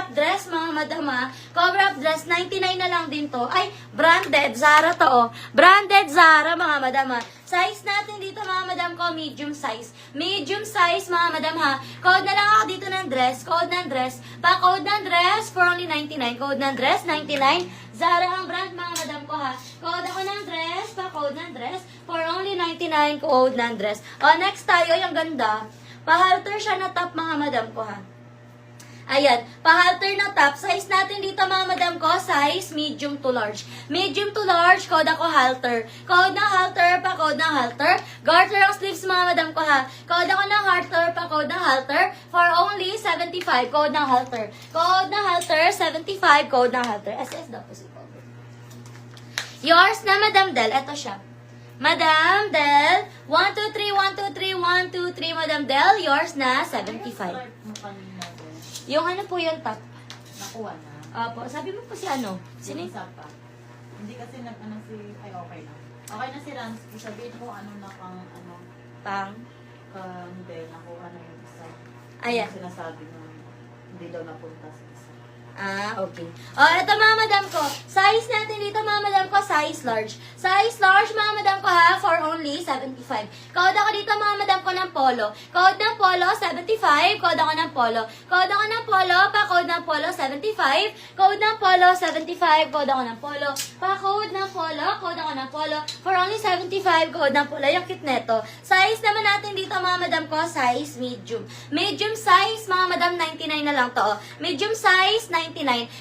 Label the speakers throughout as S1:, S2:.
S1: up dress, mga madam ha. Cover up dress, 99 na lang din to. Ay, branded, Zara to oh. Branded Zara, mga madam ha. Size natin dito, mga madam ko, medium size. Medium size, mga madam ha. Code na lang ako dito ng dress. Code ng dress. Pa-code ng dress for only 99. Code ng dress, 99. Zara ang brand, mga madam ko ha. Code ako ng dress, pa-code ng dress for only 99. Code ng dress. O, next tayo, yung ganda. Pa-halter siya na top, mga madam ko ha. Ayan, pa-halter na top. Size natin dito, mga madam ko, size medium to large. Medium to large, code ako halter. Code ng halter, pa-code ng halter. Garter ang sleeves, mga madam ko ha. Code ako ng halter, pa-code ng halter. For only 75, code ng halter. Code ng halter, 75, code ng halter. SS daw po si cover. Yours na, Madam Del. Ito siya. Madam Del, 1, 2, 3, 1, 2, 3, 1, 2, 3, Madam Del. Yours na, 75. Yung ano po yung top?
S2: Nakuha na.
S1: Opo, sabi mo po si ano? Sino?
S2: Isa pa. Hindi kasi nag-ano si... Ay, okay na. Okay na si Ransky. Sabihin mo ano na kang ano...
S1: Pang?
S2: Hindi, nakuha na yung isa.
S1: Ayan.
S2: Yung sinasabi mo, hindi daw napunta sa isa.
S1: Ah, okay. Oh, ito mga madam ko. Size natin dito, mga madam ko, size large. Size large, mga madam ko ha, for only 75. Code ako dito, mga madam ko, ng polo. Code ng polo, 75. Code ako ng polo. Code ako ng polo, pa-code ng polo, 75. Code ng polo, 75. Code ako ng polo. Pa-code ng polo, code ako ng polo. For only 75, code ng polo. Yung kit neto. Size naman natin dito, mga madam ko, size medium. Medium size, mga madam, 99 na lang to. Oh. Medium size, 99.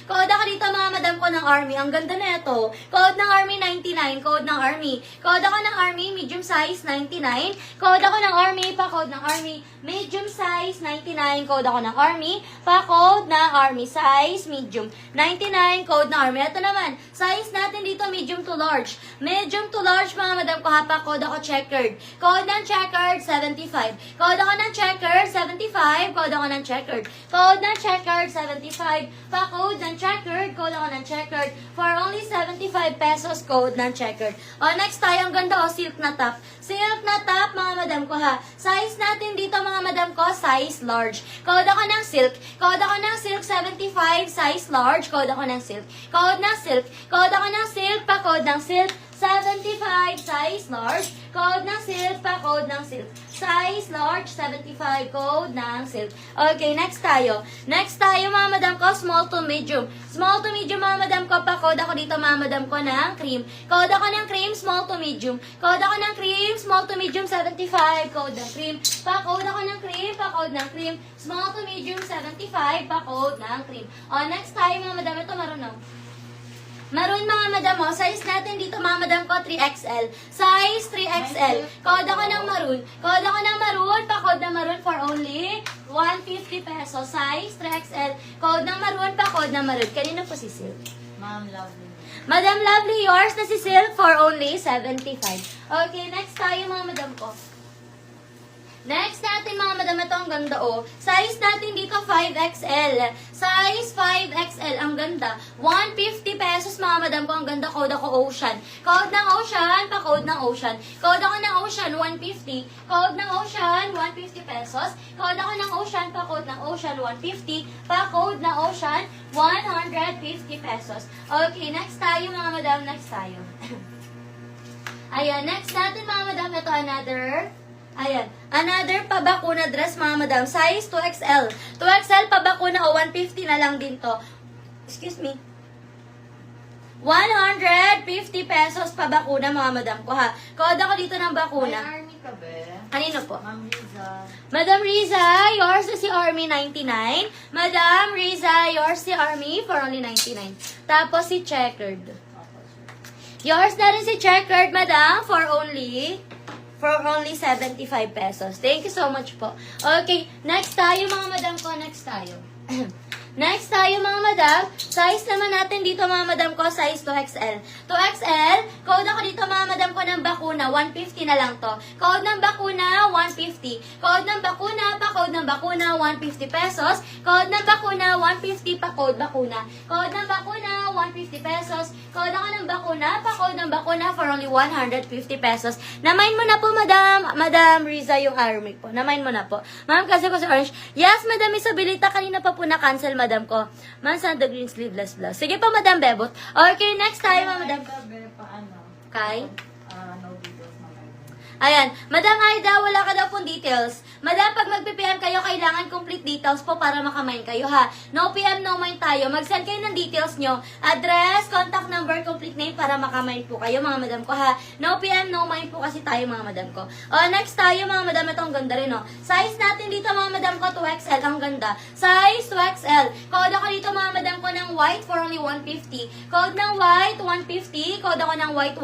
S1: Code ako dito, mga madam ko, ng army. Ang ganda na ito. Code ng army, 99. Code ng army. Code ako ng army, medium size, 99. Code ako ng army, pa-code ng army, medium size, 99. Code ako ng army, pa-code ng army, size, medium, 99. Code ng army. Ito naman, size natin dito, medium to large. Medium to large, mga madam ko, ha, pa-code ako checkered. Code ng checkered, 75. Code ako ng checkered, 75. Code ako ng checkered. Code ng checkered, 75. Pa-code ng checkered. Code ako ng checkered. For only 75 pesos, code ng checkered. O, next tayo, ang ganda, o, silk na top. Silk na top, mga madam ko ha. Size natin dito, mga madam ko, size large. Code ako ng silk. Code ako ng silk, 75, size large. Code ako ng silk. Code ng silk. Code ako ng silk, pa-code ng silk, 75, size large. Code ng silk, pa-code ng silk. Size large, 75, code ng silk. Okay, next tayo. Next tayo, mga madam ko, small to medium. Small to medium, mga madam ko, pa-code ako dito, mga madam ko, ng cream. Code ako ng cream, small to medium. Code ako ng cream, small to medium, 75, code ng cream. Pa-code ako ng cream, pa-code ng cream. Small to medium, 75, pa-code ng cream. O, next tayo, mga madam, ito marunong. Maroon, mga madam, oh. Size natin dito, mga madam ko, 3XL. Size 3XL. Code ako ng maroon. Code ako ng maroon. Pa-code ng maroon for only 150 pesos. Size 3XL. Code ng maroon, pa-code ng maroon. Kanino po si Silk?
S2: Ma'am, lovely.
S1: Madam Lovely, yours na si Silk for only 75. Okay, next tayo, mga madam ko. Next natin, mga madam, ito ang ganda, oh. Size natin dito, 5XL. Size 5XL, ang ganda. 150 pesos, mga madam ko, ang ganda. Code ako Ocean. Code ng Ocean, pa-code ng Ocean. Code ako ng Ocean, 150. Code ng Ocean, 150 pesos. Code ako ng Ocean, pa-code ng Ocean, 150. Pa-code ng Ocean, 150 pesos. Okay, next tayo, mga madam, next tayo. Ayan, next natin, mga madam, ito another... Ayan. Another pabakuna dress, mga madam. Size 2XL. 2XL pabakuna o 150 na lang din to. Excuse me. 150 pesos pabakuna, mga madam ko ha. Code ako dito ng bakuna.
S2: May army ka, be?
S1: Kanino po?
S2: Ma'am Liza.
S1: Madam Riza, yours na si Army 99. Madam Riza, yours si Army for only 99. Tapos si Checkered. Yours na rin si Checkered, madam, for only 75 pesos. Thank you so much po. Okay, next tayo, mga madam ko. Next tayo. Next tayo, mga madam. Size naman natin dito, mga madam ko, size 2XL. 2XL, code ako dito, mga madam ko, ng bakuna. 150 na lang to. Code ng bakuna, 150. Code ng bakuna, pa-code ng bakuna, 150 pesos. Code ng bakuna, 150, pa-code bakuna. Code ng bakuna, 150 pesos. Code ako ng bakuna, pa-code ng bakuna for only 150 pesos. Namain mo na po, Madam Riza, yung army po. Namain mo na po. Ma'am, kasi ko si Orange. Yes, Madam Isabelita, kanina pa po na-cancel, Madam. madam ko. Mansa the green sleeveless blouse. Sige pa, Madam Bebot. Okay, next tayo, mga madam.
S2: Gabi, paano?
S1: Kay?
S2: No details na kayo.
S1: Ayan. Madam Aida, wala ka daw pong details. Madam, pag mag-PM kayo, kailangan complete details po para makamine kayo, ha? No PM, no mind tayo. Mag-send kayo ng details nyo. Address, contact number, complete name para makamine po kayo, mga madam ko, ha? No PM, no mind po kasi tayo, mga madam ko. Next tayo, mga madam. Ito, ang ganda rin, Size natin dito, mga madam ko, 2XL. Ang ganda. Size 2XL. Code ako dito, mga madam ko, ng white for only 150. Code ng white, 150. Code ako ng white,